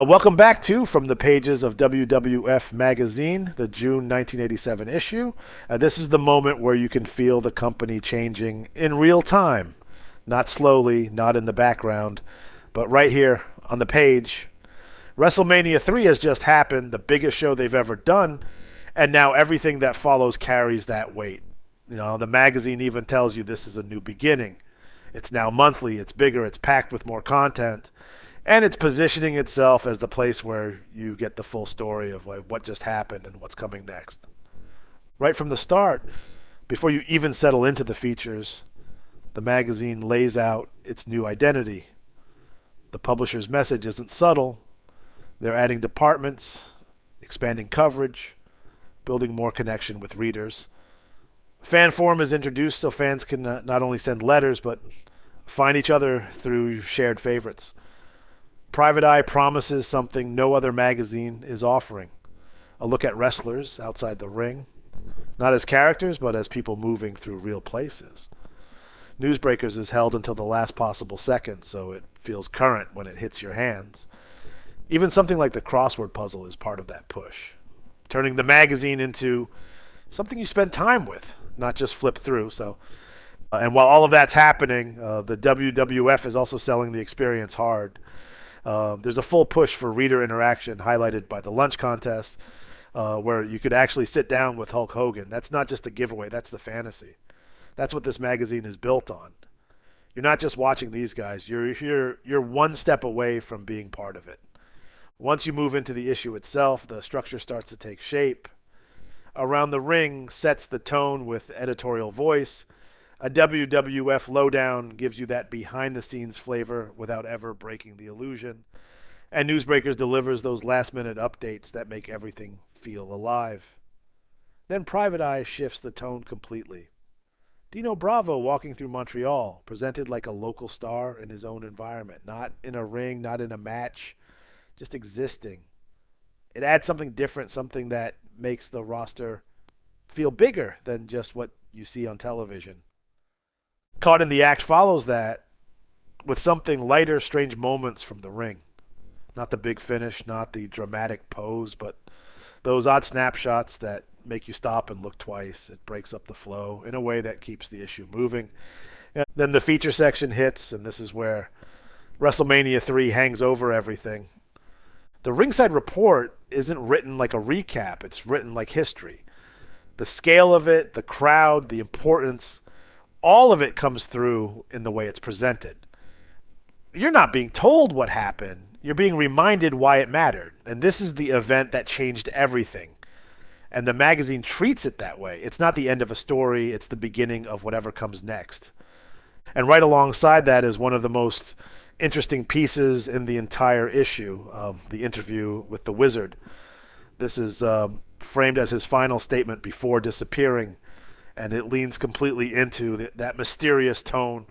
Welcome back to From the Pages of WWF Magazine, the June 1987 issue. This is the moment where you can feel the company changing in real time. Not slowly, not in the background, but right here on the page. WrestleMania III has just happened, the biggest show they've ever done, and now everything that follows carries that weight. The magazine even tells you this is a new beginning. It's now monthly, it's bigger, it's packed with more content. And it's positioning itself as the place where you get the full story of what just happened and what's coming next. Right from the start, before you even settle into the features, the magazine lays out its new identity. The publisher's message isn't subtle. They're adding departments, expanding coverage, building more connection with readers. Fan forum is introduced so fans can not only send letters, but find each other through shared favorites. Private Eye promises something no other magazine is offering. A look at wrestlers outside the ring, not as characters, but as people moving through real places. Newsbreakers is held until the last possible second, so it feels current when it hits your hands. Even something like the crossword puzzle is part of that push, turning the magazine into something you spend time with, not just flip through. And while all of that's happening, the WWF is also selling the experience hard. There's a full push for reader interaction highlighted by the lunch contest, where you could actually sit down with Hulk Hogan. That's not just a giveaway, that's the fantasy. That's what this magazine is built on. You're not just watching these guys, you're one step away from being part of it. Once you move into the issue itself, the structure starts to take shape. Around the ring sets the tone with editorial voice. A WWF lowdown gives you that behind-the-scenes flavor without ever breaking the illusion. And Newsbreakers delivers those last-minute updates that make everything feel alive. Then Private Eye shifts the tone completely. Dino Bravo walking through Montreal, presented like a local star in his own environment. Not in a ring, not in a match, just existing. It adds something different, something that makes the roster feel bigger than just what you see on television. Caught in the Act follows that with something lighter, strange moments from the ring. Not the big finish, not the dramatic pose, but those odd snapshots that make you stop and look twice. It breaks up the flow in a way that keeps the issue moving. And then the feature section hits, and this is where WrestleMania III hangs over everything. The Ringside Report isn't written like a recap, it's written like history. The scale of it, the crowd, the importance, all of it comes through in the way it's presented. You're not being told what happened. You're being reminded why it mattered. And this is the event that changed everything. And the magazine treats it that way. It's not the end of a story, it's the beginning of whatever comes next. And right alongside that is one of the most interesting pieces in the entire issue, the interview with the Wizard. This is framed as his final statement before disappearing, and it leans completely into that mysterious tone.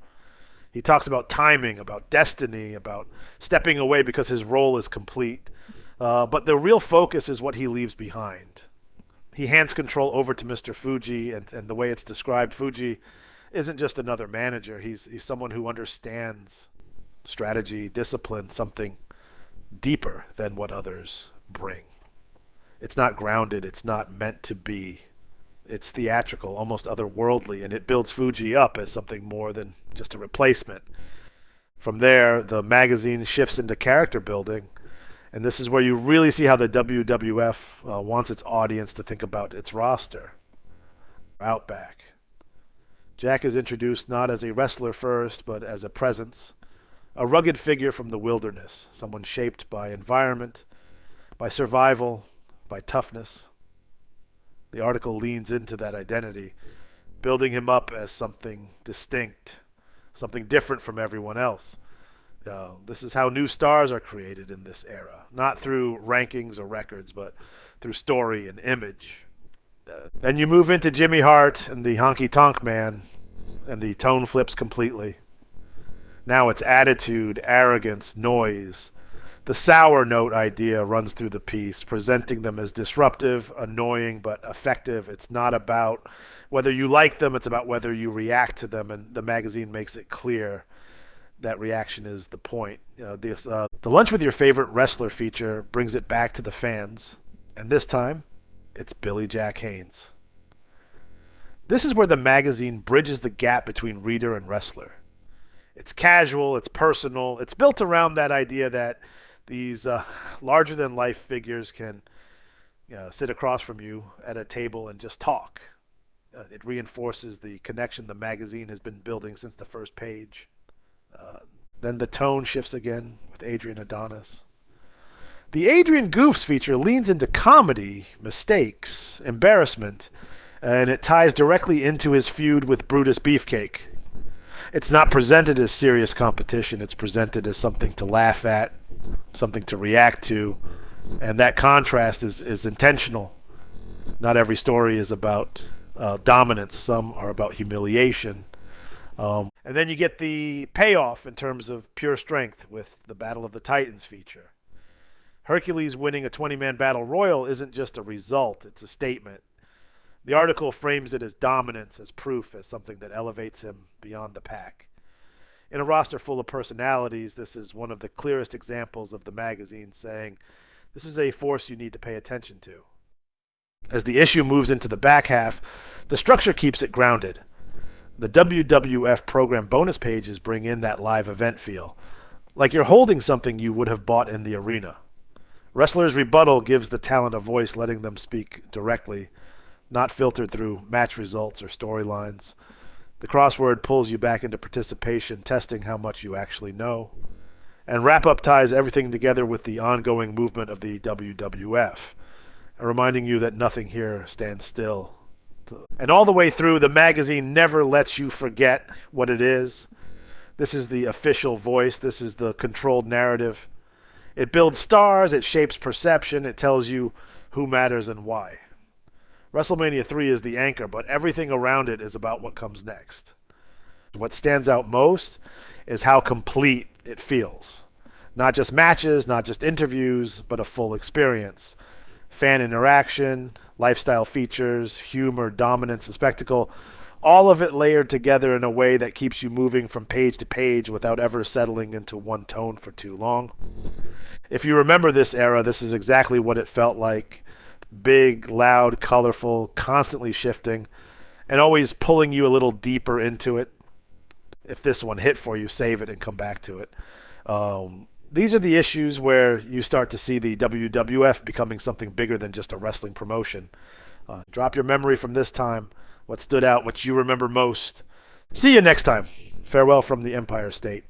He talks about timing, about destiny, about stepping away because his role is complete. But the real focus is what he leaves behind. He hands control over to Mr. Fuji, and the way it's described, Fuji isn't just another manager. He's someone who understands strategy, discipline, something deeper than what others bring. It's not grounded. It's not meant to be. It's theatrical, almost otherworldly, and it builds Fuji up as something more than just a replacement. From there, the magazine shifts into character building, and this is where you really see how the WWF wants its audience to think about its roster. Outback. Jack is introduced not as a wrestler first, but as a presence, a rugged figure from the wilderness, someone shaped by environment, by survival, by toughness. The article leans into that identity, building him up as something distinct, something different from everyone else. This is how new stars are created in this era, not through rankings or records, but through story and image. Then you move into Jimmy Hart and the Honky Tonk Man, and the tone flips completely. Now it's attitude, arrogance, noise. The sour note idea runs through the piece, presenting them as disruptive, annoying, but effective. It's not about whether you like them, it's about whether you react to them, and the magazine makes it clear that reaction is the point. The lunch with your favorite wrestler feature brings it back to the fans, and this time, it's Billy Jack Haynes. This is where the magazine bridges the gap between reader and wrestler. It's casual, it's personal, it's built around that idea that these larger than life figures can sit across from you at a table and just talk. It reinforces the connection the magazine has been building since the first page. Then the tone shifts again with Adrian Adonis. The Adrian Goofs feature leans into comedy, mistakes, embarrassment, and it ties directly into his feud with Brutus Beefcake. It's not presented as serious competition, it's presented as something to laugh at, something to react to, and that contrast is intentional. Not every story is about dominance, some are about humiliation. And then you get the payoff in terms of pure strength with the Battle of the Titans feature. Hercules winning a 20-man battle royal isn't just a result, it's a statement. The article frames it as dominance, as proof, as something that elevates him beyond the pack. In a roster full of personalities, this is one of the clearest examples of the magazine saying, this is a force you need to pay attention to. As the issue moves into the back half, the structure keeps it grounded. The WWF program bonus pages bring in that live event feel, like you're holding something you would have bought in the arena. Wrestler's Rebuttal gives the talent a voice, letting them speak directly, not filtered through match results or storylines. The crossword pulls you back into participation, testing how much you actually know. And wrap-up ties everything together with the ongoing movement of the WWF, reminding you that nothing here stands still. And all the way through, the magazine never lets you forget what it is. This is the official voice. This is the controlled narrative. It builds stars. It shapes perception. It tells you who matters and why. WrestleMania 3 is the anchor, but everything around it is about what comes next. What stands out most is how complete it feels. Not just matches, not just interviews, but a full experience. Fan interaction, lifestyle features, humor, dominance, and spectacle, all of it layered together in a way that keeps you moving from page to page without ever settling into one tone for too long. If you remember this era, this is exactly what it felt like. Big, loud, colorful, constantly shifting, and always pulling you a little deeper into it. If this one hit for you, save it and come back to it. These are the issues where you start to see the WWF becoming something bigger than just a wrestling promotion. Drop your memory from this time, what stood out, what you remember most. See you next time. Farewell from the Empire State.